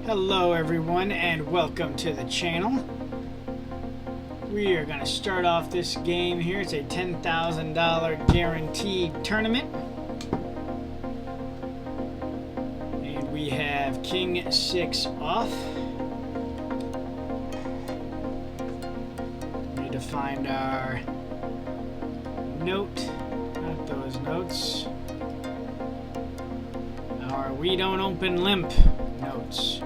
Hello everyone and welcome to the channel. We are going to start off this game here. It's a $10,000 guaranteed tournament. And we have King 6 off. We need to find our note, not those notes. Our We Don't Open Limp notes.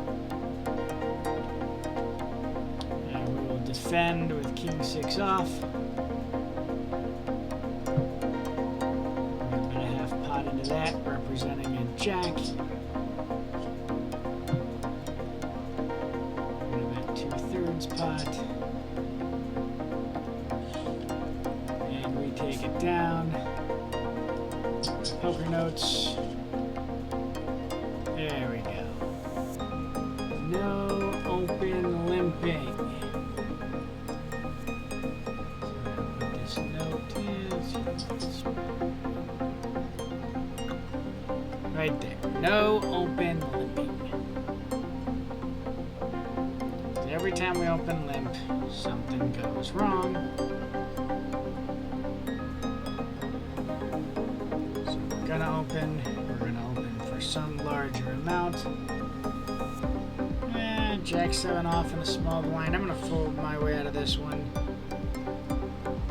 Defend with King 6 off. We're going to half pot into that, representing a jack. We're going to bet 2/3 pot. And we take it down. Poker notes. There we go. No open limping. Right there. No open limping. So every time we open limp, something goes wrong. So we're gonna open for some larger amount. Jack 7 off in a small blind. I'm gonna fold my way out of this one.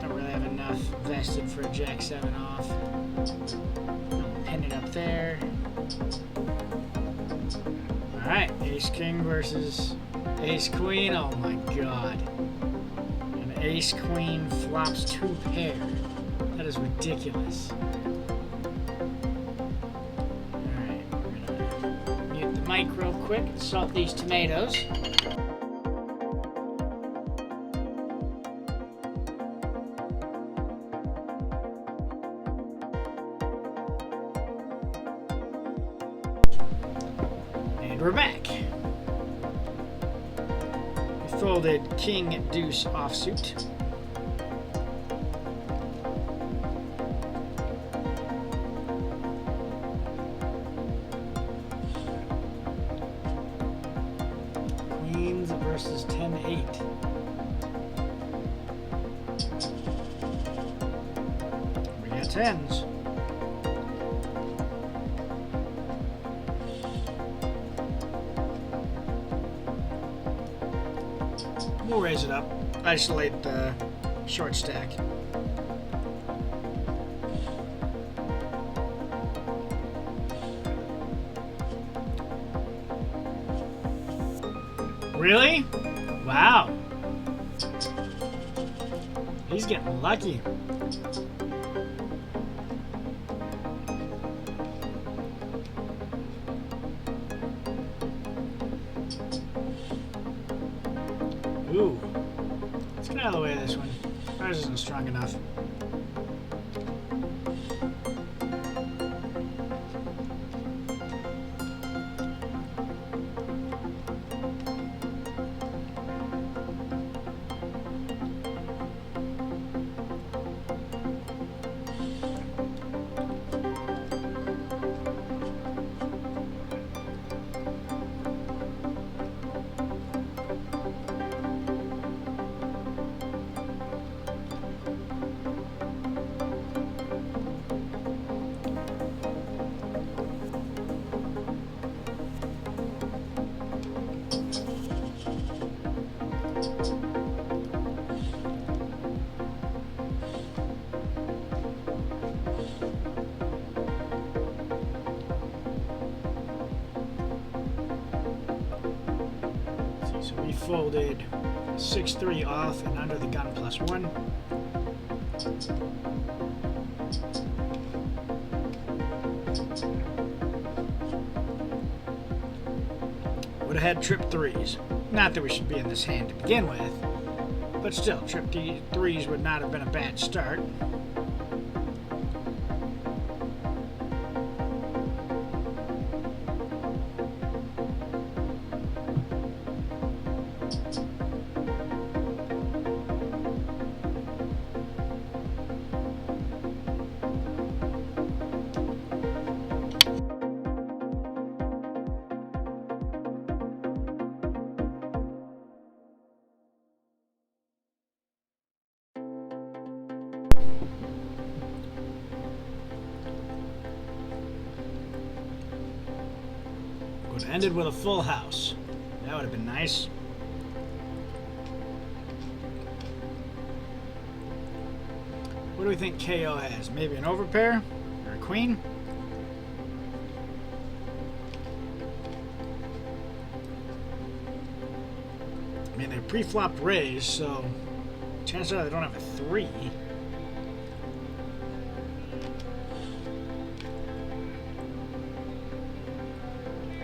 Don't really have enough vested for a Jack 7 off. Pin it up there. Alright, Ace King versus Ace Queen. Oh my god. And Ace Queen flops 2 pair. That is ridiculous. Alright, we're gonna mute the mic real quick and salt these tomatoes. We're back. We folded King Deuce offsuit. Queens versus 10-8. We got 10s. We'll raise it up. Isolate the short stack. Really? Wow. He's getting lucky. Ooh. Let's get out of the way of this one. Ours isn't strong enough. So we folded 6-3 off and under the gun +1. Would have had trip 3s. Not that we should be in this hand to begin with, but still, trip 3s would not have been a bad start. Would have ended with a full house. That would have been nice. What do we think KO has? Maybe an overpair? Or a queen? I mean, they pre-flopped raise, so chances are they don't have a 3.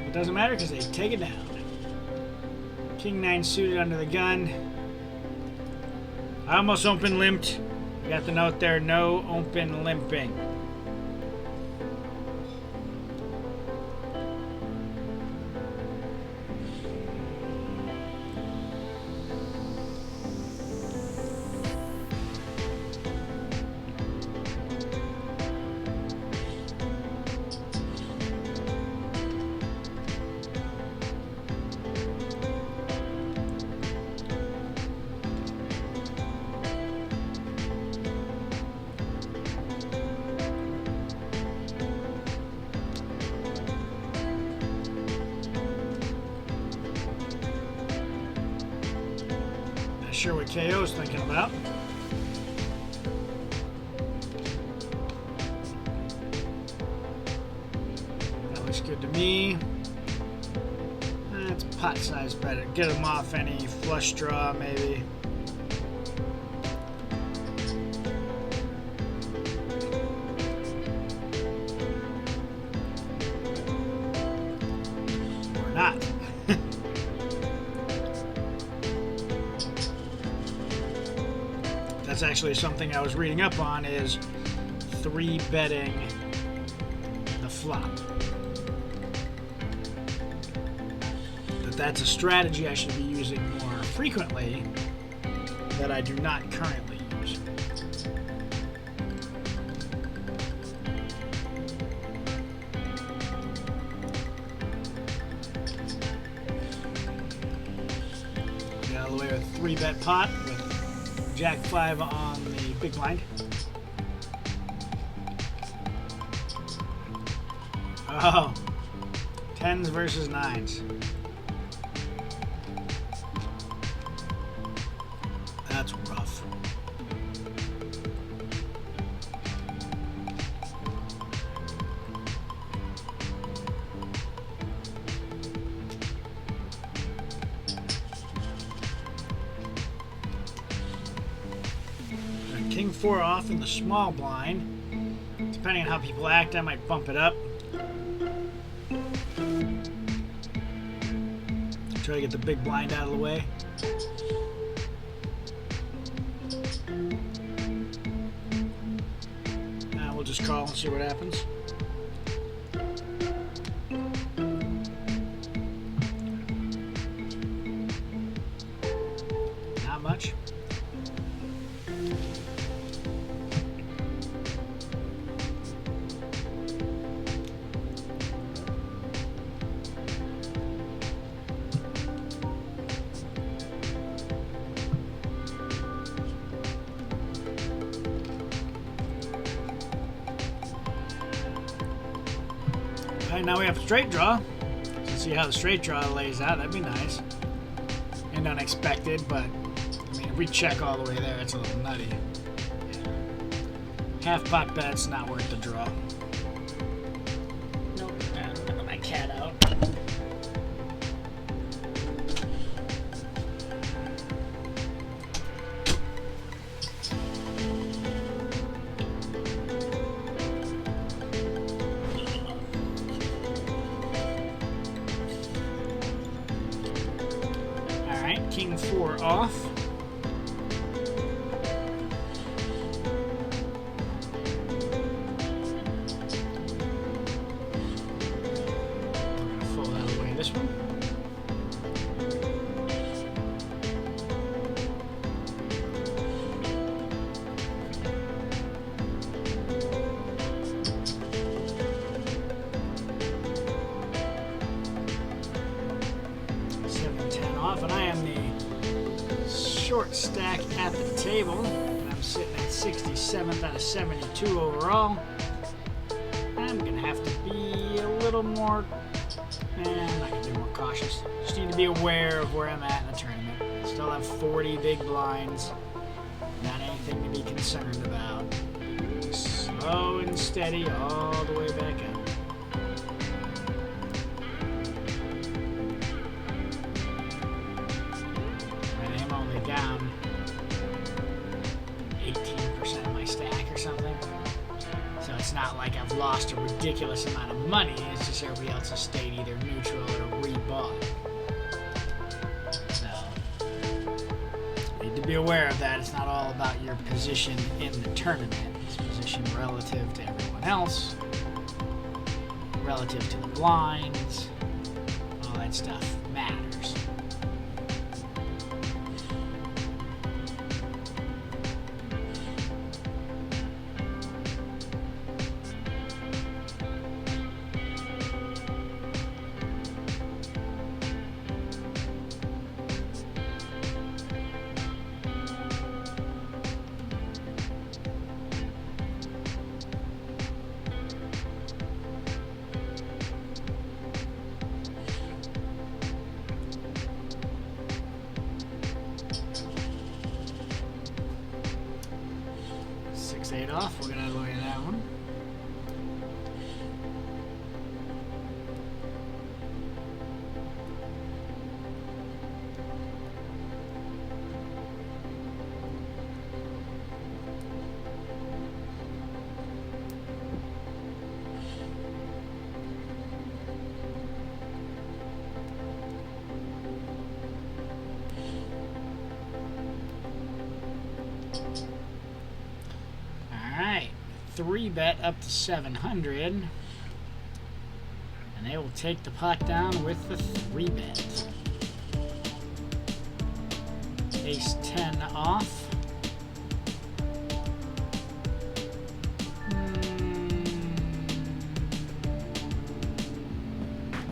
It doesn't matter because they take it down. King 9 suited under the gun. I almost open limped. You got the note there, no open limping. Sure what KO's thinking about. That looks good to me. It's pot size better. Get him off any flush draw, maybe. Or not. That's actually something I was reading up on, is 3-betting the flop. That's a strategy I should be using more frequently that I do not currently use. Got all the way with 3-bet pot with Jack 5 on the big blind. Oh, 10s versus 9s. That's rough. King 4 off in the small blind. Depending on how people act, I might bump it up. Try to get the big blind out of the way. We'll just call and see what happens. Not much. Okay, now we have a straight draw. Let's see how the straight draw lays out. That'd be nice. And unexpected, but I mean, if we check all the way there, it's a little nutty. Half pot bet's not worth the draw. Nope, I got my cat out. King 4 off. We're going to fold out of the way this one. And I am the short stack at the table. I'm sitting at 67th out of 72 overall. I'm gonna have to be a little more, and cautious. Just need to be aware of where I'm at in the tournament. Still have 40 big blinds. Not anything to be concerned about. Just slow and steady all the way back up. And I'm only down 18% of my stack or something. So it's not like I've lost a ridiculous amount of money. It's just everybody else has stayed either neutral or rebought. Be aware of that. It's not all about your position in the tournament. It's position relative to everyone else, relative to the blinds, all that stuff matters. Eight off. We're gonna look at that one. Alright, 3-bet up to 700, and they will take the pot down with the 3-bet. Ace 10 off.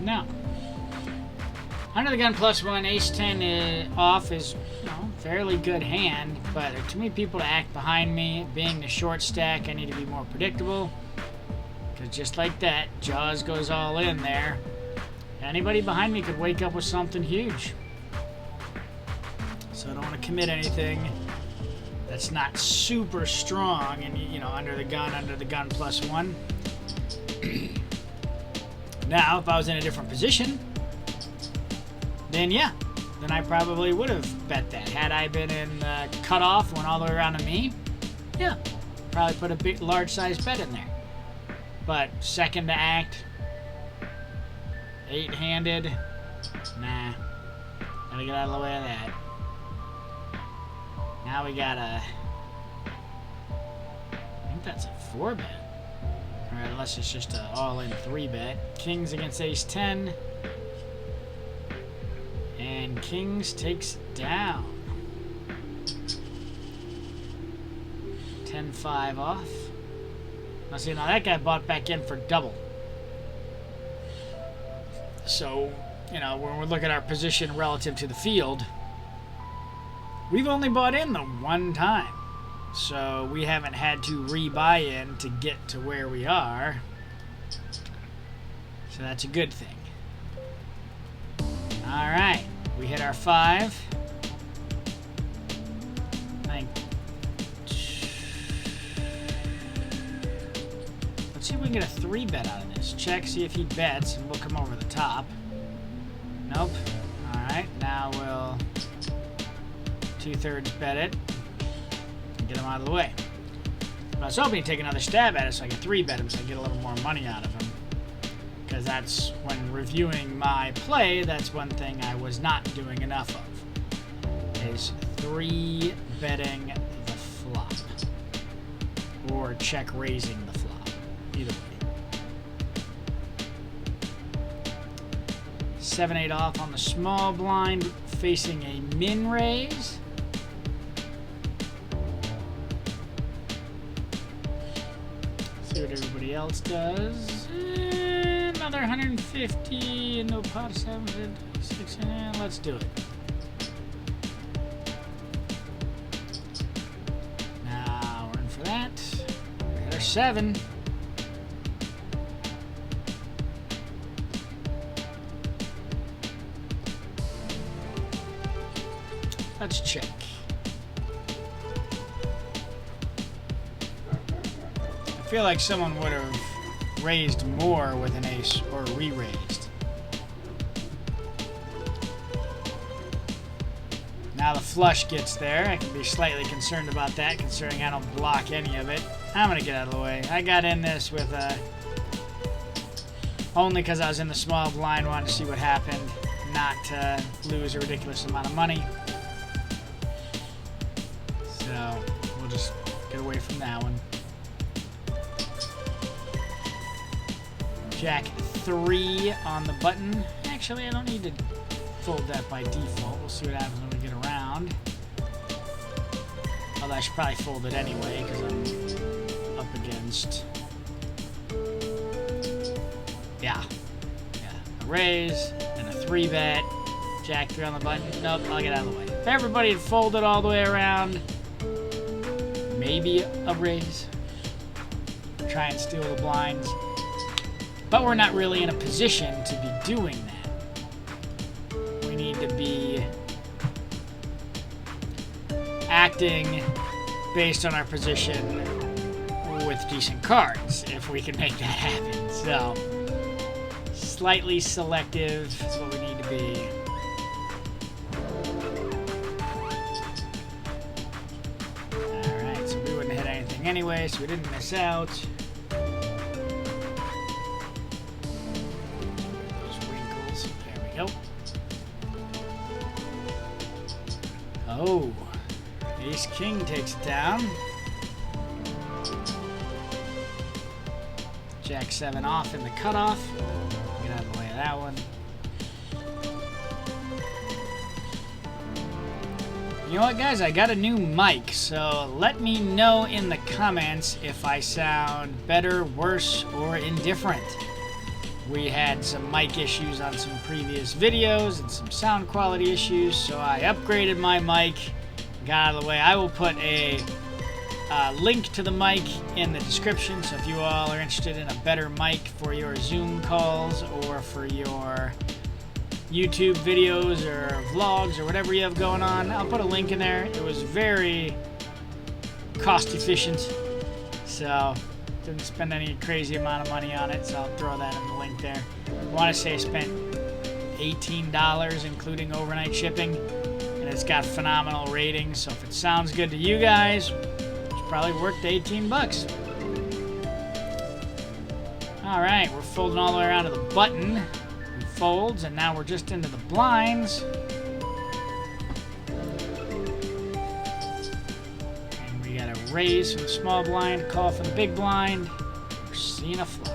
No. Under the gun +1, Ace 10 off is, fairly good hand, but there are too many people to act behind me. Being the short stack, I need to be more predictable. Because just like that, Jaws goes all in there. Anybody behind me could wake up with something huge. So I don't want to commit anything that's not super strong and, under the gun +1. Now, if I was in a different position, then yeah. Then I probably would have bet that. Had I been in cutoff, went all the way around to me, yeah, probably put a big, large-sized bet in there. But second to act, 8-handed, nah, gotta get out of the way of that. Now we got I think that's a 4-bet. Or unless it's just an all-in 3-bet. Kings against Ace 10. And Kings takes down. 10-5 off. Now see, now that guy bought back in for double. So, when we look at our position relative to the field, we've only bought in the one time. So we haven't had to rebuy in to get to where we are. So that's a good thing. Alright, we hit our 5. Let's see if we can get a 3-bet out of this. Check, see if he bets, and we'll come over the top. Nope. Alright, now we'll 2/3 bet it and get him out of the way. But I was hoping he'd take another stab at it so I could 3-bet him so I could get a little more money out of him. Because that's, when reviewing my play, that's one thing I was not doing enough of, is 3-betting the flop. Or check raising the flop. Either way. 7-8 off on the small blind, facing a min raise. See what everybody else does. Another 150 and no pot 756. Let's do it. Now we're in for that. We hit our 7. Let's check. I feel like someone would have raised more with an ace or re-raised. Now the flush gets there. I can be slightly concerned about that, considering I don't block any of it. I'm going to get out of the way. I got in this with only because I was in the small blind, wanted to see what happened, not to lose a ridiculous amount of money. So we'll just get away from that one. Jack 3 on the button. Actually, I don't need to fold that by default. We'll see what happens when we get around. Although I should probably fold it anyway because I'm up against... Yeah. A raise and a 3-bet. Jack 3 on the button. Nope, I'll get out of the way. If everybody had folded all the way around, maybe a raise. Try and steal the blinds. But we're not really in a position to be doing that. We need to be acting based on our position with decent cards, if we can make that happen. So, slightly selective is what we need to be. Alright, so we wouldn't hit anything anyway, so we didn't miss out. Nope. Oh, Ace King takes it down. Jack 7 off in the cutoff. Get out of the way of that one. You know what, guys? I got a new mic, so let me know in the comments if I sound better, worse, or indifferent. We had some mic issues on some previous videos and some sound quality issues, so I upgraded my mic, got out of the way. I will put a link to the mic in the description, so if you all are interested in a better mic for your Zoom calls or for your YouTube videos or vlogs or whatever you have going on, I'll put a link in there. It was very cost efficient, so didn't spend any crazy amount of money on it, so I'll throw that in the link there. I want to say I spent $18 including overnight shipping, and it's got phenomenal ratings, so if it sounds good to you guys, it's probably worth the 18 bucks. Alright, we're folding all the way around to the button. It folds, and now we're just into the blinds. Raise from the small blind, call from the big blind. We're seeing a flop.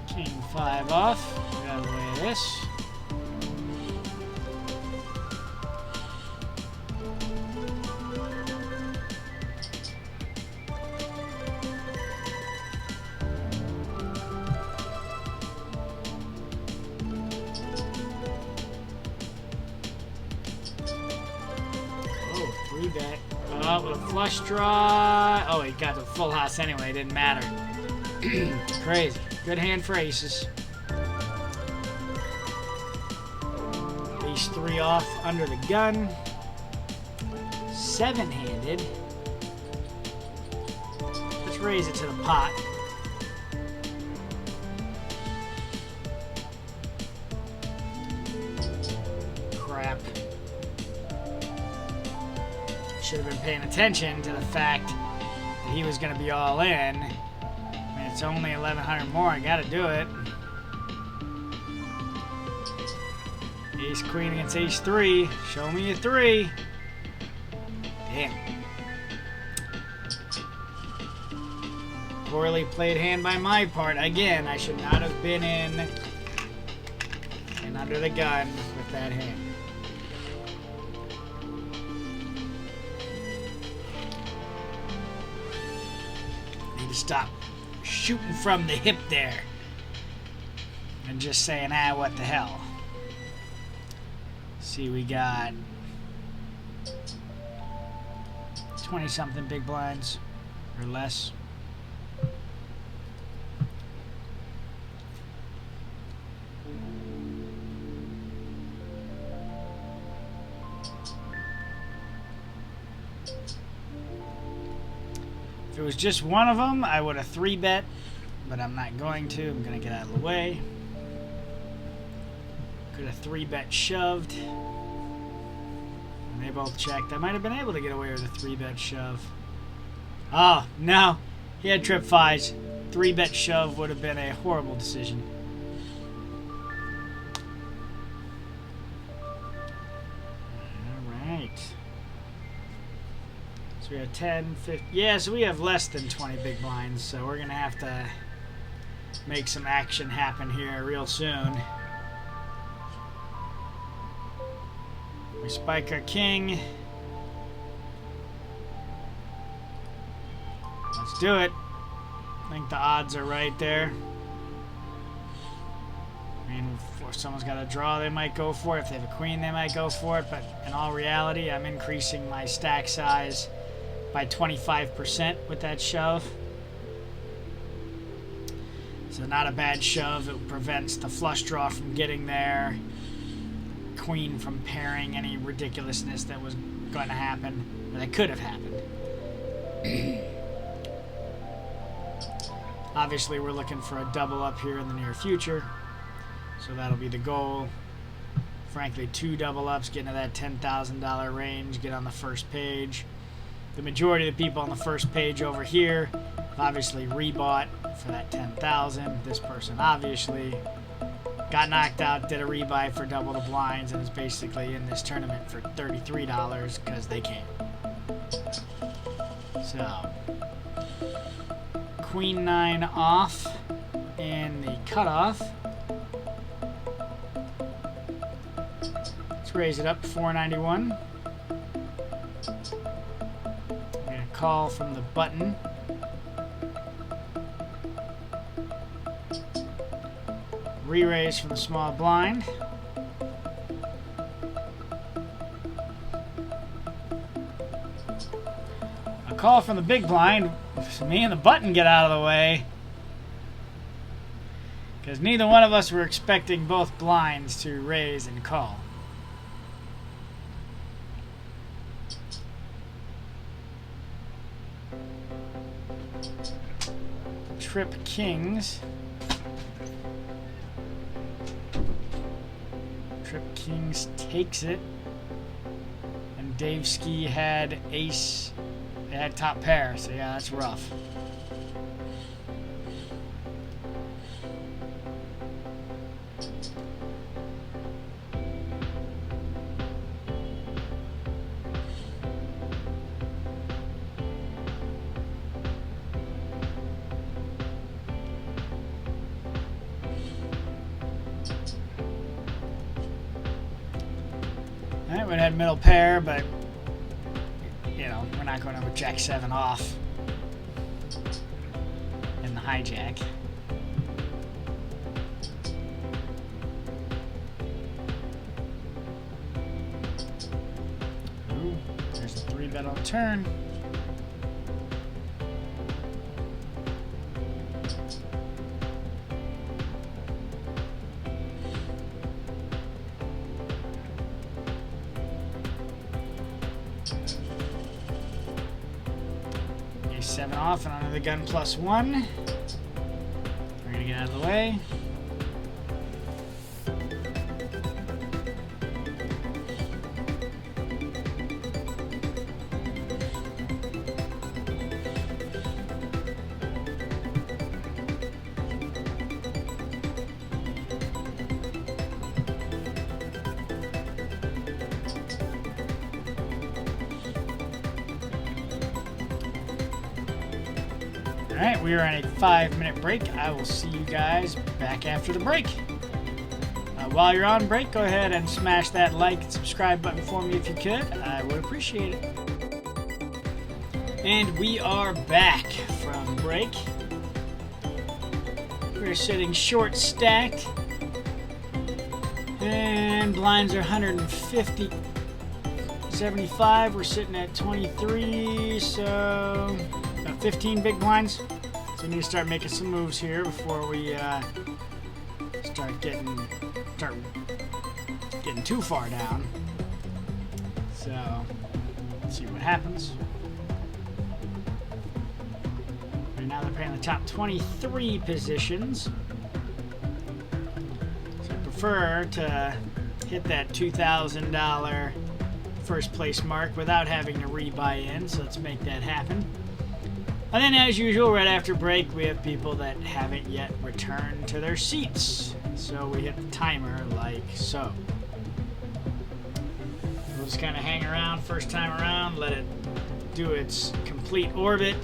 King 5 off. Get out of the way of this. Bet. Oh, with a flush draw. Oh, he got the full house anyway. It didn't matter. Crazy. Good hand for aces. Ace 3 off under the gun. 7-handed. Let's raise it to the pot. Crap. Should have been paying attention to the fact that he was going to be all in. I mean, it's only 1,100 more. I got to do it. Ace Queen against Ace 3. Show me a 3. Damn. Poorly played hand by my part. Again, I should not have been in and under the gun with that hand. Need to stop shooting from the hip there and just saying, ah, what the hell. See, we got 20-something big blinds or less. If it was just one of them, I would have 3-bet, but I'm not going to. I'm going to get out of the way. Could have 3-bet shoved. And they both checked. I might have been able to get away with a 3-bet shove. Oh, no. He had trip 5s. 3-bet shove would have been a horrible decision. Alright. So we have 10, 50. Yeah, so we have less than 20 big blinds, so we're going to have to make some action happen here real soon. We spike our king. Let's do it. I think the odds are right there. I mean, if someone's got a draw, they might go for it. If they have a queen, they might go for it. But in all reality, I'm increasing my stack size by 25% with that shove. So not a bad shove. It prevents the flush draw from getting there. Queen from pairing any ridiculousness that was going to happen, or that could have happened. Obviously, we're looking for a double up here in the near future, so that'll be the goal. Frankly, 2 double ups, get into that $10,000 range, get on the first page. The majority of the people on the first page over here obviously rebought for that $10,000. This person obviously got knocked out, did a rebuy for double the blinds, and is basically in this tournament for $33 because they can. So, Queen 9 off in the cutoff. Let's raise it up to 491. We're going to call from the button. Re-raise from the small blind. A call from the big blind. So me and the button get out of the way, because neither one of us were expecting both blinds to raise and call. Trip kings. Trip kings takes it, and Dave Ski had ace. They had top pair, so yeah, that's rough. Alright, we had middle pair, but you know, we're not going to have a Jack 7 off in the hijack. Ooh, there's a 3-bet on the turn. A 7 off and onto the gun +1. We're going to get out of the way. Alright, we are on a 5-minute break. I will see you guys back after the break. While you're on break, go ahead and smash that like and subscribe button for me if you could. I would appreciate it. And we are back from break. We're sitting short stacked. And blinds are 150. 75, we're sitting at 23, so about 15 big blinds. So we need to start making some moves here before we start getting too far down. So let's see what happens. Right now they're playing the top 23 positions. So I prefer to hit that $2,000 first place mark without having to rebuy in, so let's make that happen. And then as usual, right after break, we have people that haven't yet returned to their seats. So we hit the timer like so. We'll just kind of hang around first time around, let it do its complete orbit,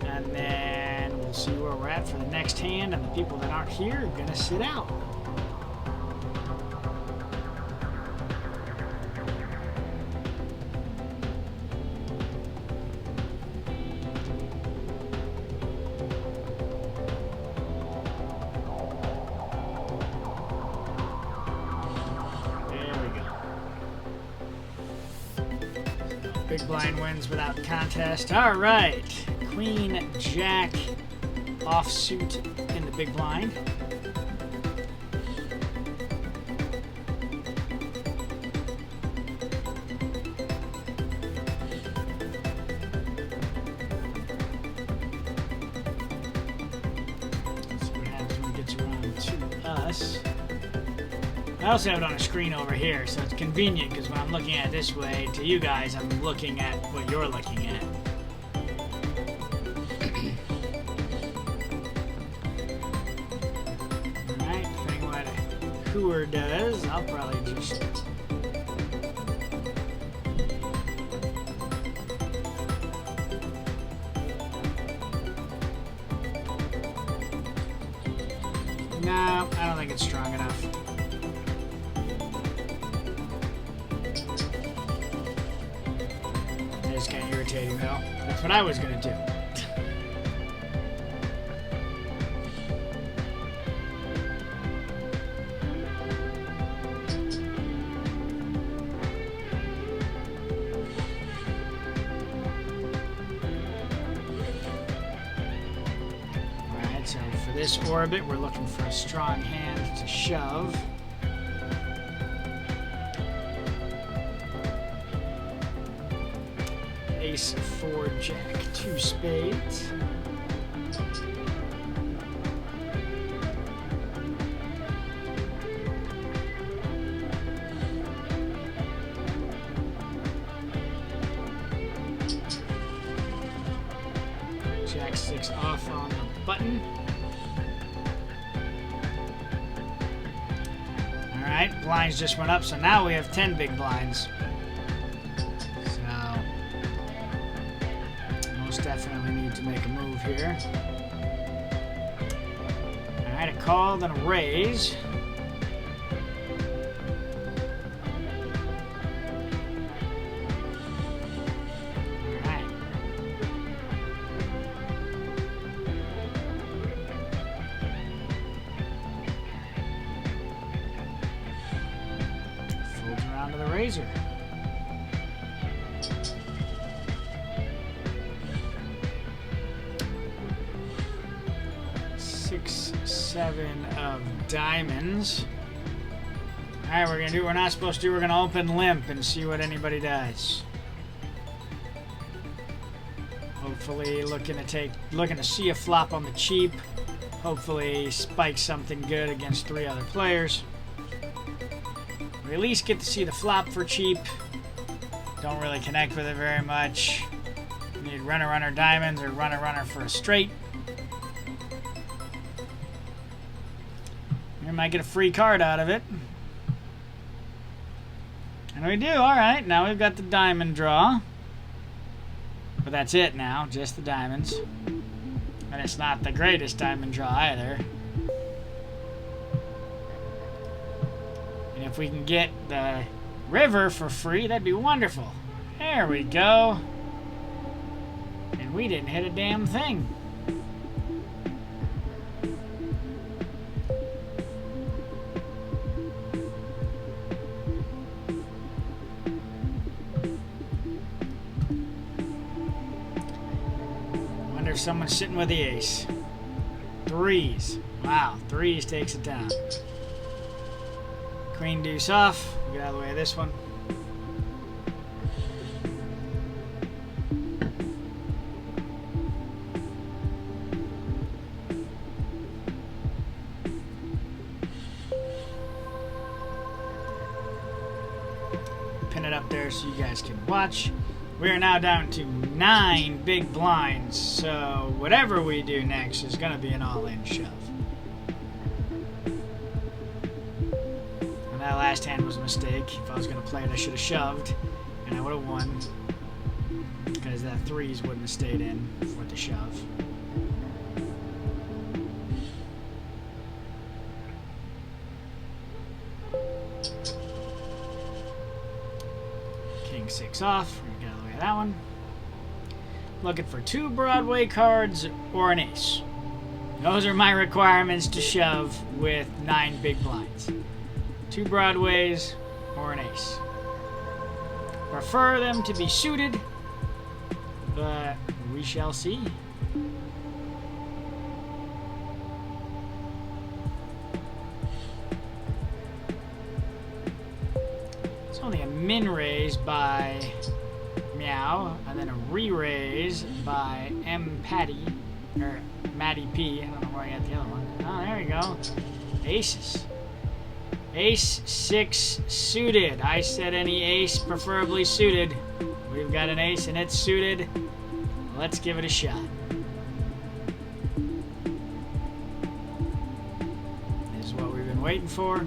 and then we'll see where we're at for the next hand, and the people that aren't here are gonna sit out. Big blind wins without contest. All right. Queen, Jack, offsuit in the big blind. Let's see what happens when it gets around to us. I also have it on a screen over here, so it's convenient because when I'm looking at it this way, to you guys, I'm looking at what you're looking at. Alright, depending on what a hooer does, I'll probably just... No, I don't think it's strong enough. It's kind of irritating, though. That's what I was going to do. Alright, so for this orbit, we're looking for a strong hand to shove. Ace, 4, Jack, 2 spades. Jack 6 off on the button. Alright, blinds just went up, so now we have 10 big blinds. Definitely need to make a move here. Alright, a call, then a raise. Alright. Folds around to the razor. 6, 7 of diamonds. Alright, we're gonna do what we're not supposed to do. We're gonna open limp and see what anybody does. Hopefully looking to see a flop on the cheap. Hopefully spike something good against 3 other players. We at least get to see the flop for cheap. Don't really connect with it very much. You need runner diamonds or runner for a straight. You might get a free card out of it. And we do. Alright, now we've got the diamond draw. But that's it now, just the diamonds. And it's not the greatest diamond draw either. And if we can get the river for free, that'd be wonderful. There we go. And we didn't hit a damn thing. someone's sitting with the ace. Threes. Wow, threes takes it down. Queen deuce off. We'll get out of the way of this one. Pin it up there so you guys can watch. We are now down to 9 big blinds, so whatever we do next is going to be an all-in shove. And that last hand was a mistake. If I was going to play it, I should have shoved, and I would have won, because that threes wouldn't have stayed in with the shove. King 6 off. We're going to get out of the way of that one. Looking for 2 Broadway cards or an ace. Those are my requirements to shove with 9 big blinds. 2 Broadways or an ace. Prefer them to be suited, but we shall see. It's only a min raise by Meow, and then a re-raise by M. Patty, or Matty P. I don't know where I got the other one. Oh, there we go. Aces. Ace 6 suited. I said any ace, preferably suited. We've got an ace and it's suited. Let's give it a shot. This is what we've been waiting for.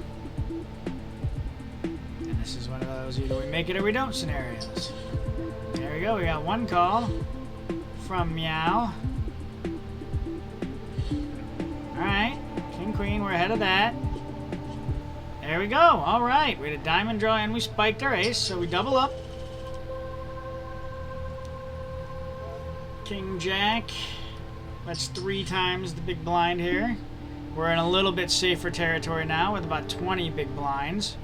And this is one of those either we make it or we don't scenarios. There we go. We got one call from Meow. Alright. King, queen. We're ahead of that. There we go. Alright. We had a diamond draw and we spiked our ace, so we double up. King, jack. That's 3 times the big blind here. We're in a little bit safer territory now with about 20 big blinds.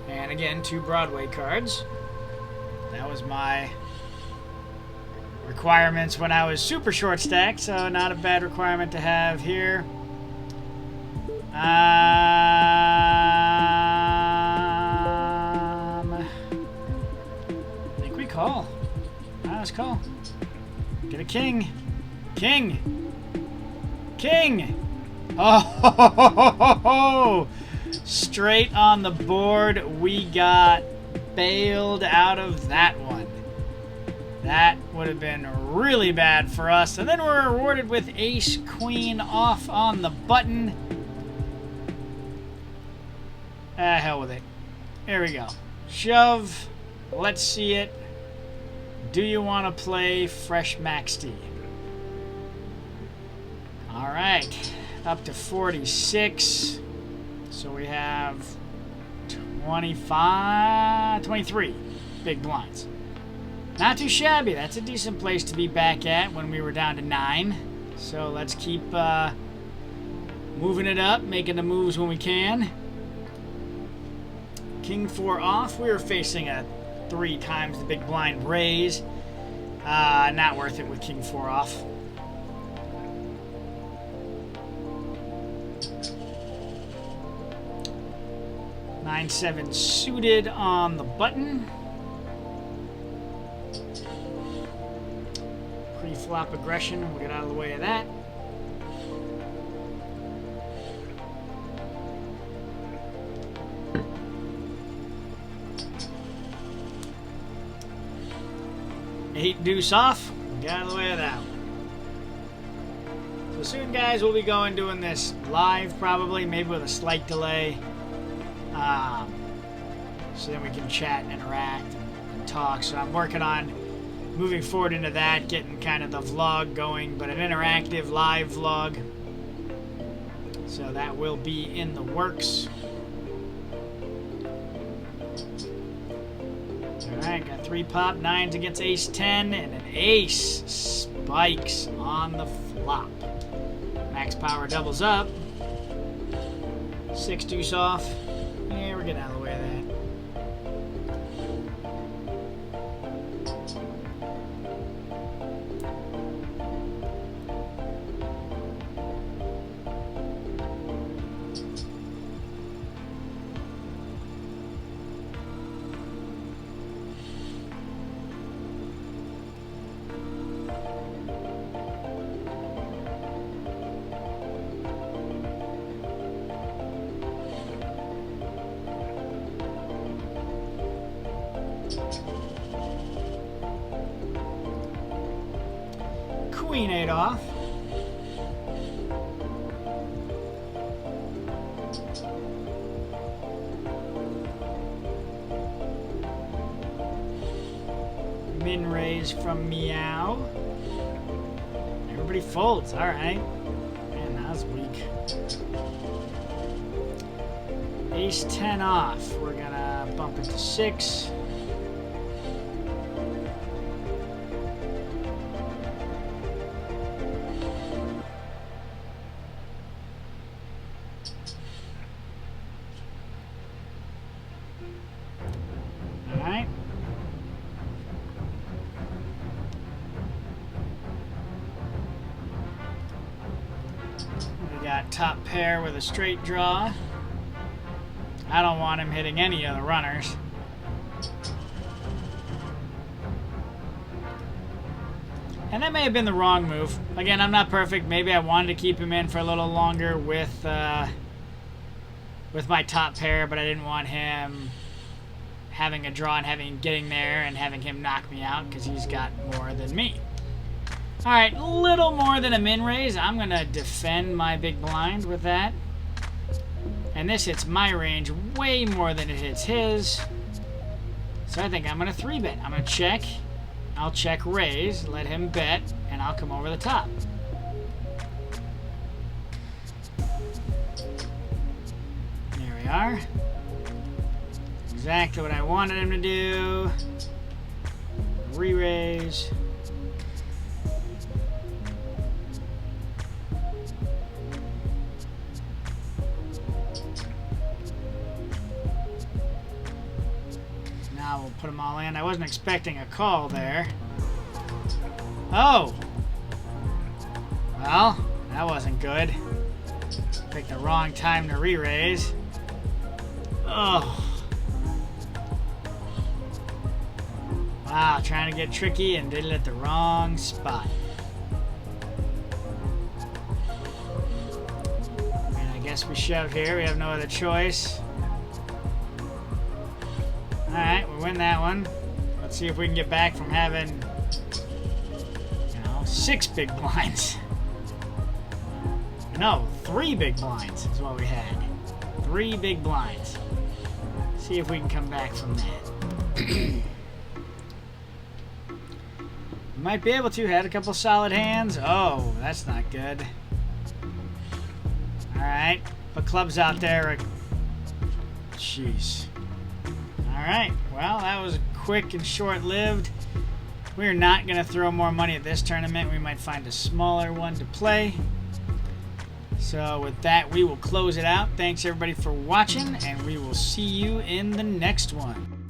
And again, 2 Broadway cards. That was my requirements when I was super short stacked, so not a bad requirement to have here. I think we call. Let's call. Get a king. King. King. Oh, straight on the board. We got bailed out of that one. That would have been really bad for us. And then we're rewarded with ace queen off on the button. Hell with it. There we go. Shove. Let's see it. Do you want to play fresh max D? Alright. Up to 46. So we have 23 big blinds. Not too shabby. That's a decent place to be back at when we were down to 9. So let's keep moving it up, making the moves when we can. King 4 off. We were facing a 3 times the big blind raise. Not worth it with King 4 off. Nine 7 suited on the button. Pre-flop aggression. We'll get out of the way of that. Eight deuce off. Get out of the way of that one. So soon, guys, we'll be doing this live, probably, maybe with a slight delay. So then we can chat and interact and talk. So I'm working on moving forward into that, getting kind of the vlog going, but an interactive live vlog. So that will be in the works. Alright, got 3 pop, 9s against ace 10, and an ace spikes on the flop. Max power doubles up. 6 deuce off. Yeah, we're getting out of the way of that. Queen 8 off. Min raise from Meow. Everybody folds. All right. Man, that was weak. Ace 10 off. We're gonna bump it to 6. All right. We got top pair with a straight draw. I don't want him hitting any of the runners. And that may have been the wrong move. Again, I'm not perfect. Maybe I wanted to keep him in for a little longer with my top pair, but I didn't want him having a draw and getting there and having him knock me out because he's got more than me. All right, a little more than a min raise. I'm going to defend my big blind with that. And this hits my range way more than it hits his. So I think I'm going to 3-bet. I'm going to check. I'll check raise, let him bet, and I'll come over the top. There we are. Exactly what I wanted him to do. Re-raise. Now we'll put them all in. I wasn't expecting a call there. Oh! Well, that wasn't good. Picked the wrong time to re-raise. Oh. Wow, trying to get tricky and did it at the wrong spot. And I guess we shove here. We have no other choice. Alright, we win that one. Let's see if we can get back from having, 6 big blinds. No, 3 big blinds is what we had. 3 big blinds. See if we can come back from that. Might be able to. Had a couple solid hands. Oh, that's not good. Alright, but clubs out there. Jeez. Alright, well, that was quick and short-lived. We're not going to throw more money at this tournament. We might find a smaller one to play. So with that, we will close it out. Thanks, everybody, for watching, and we will see you in the next one.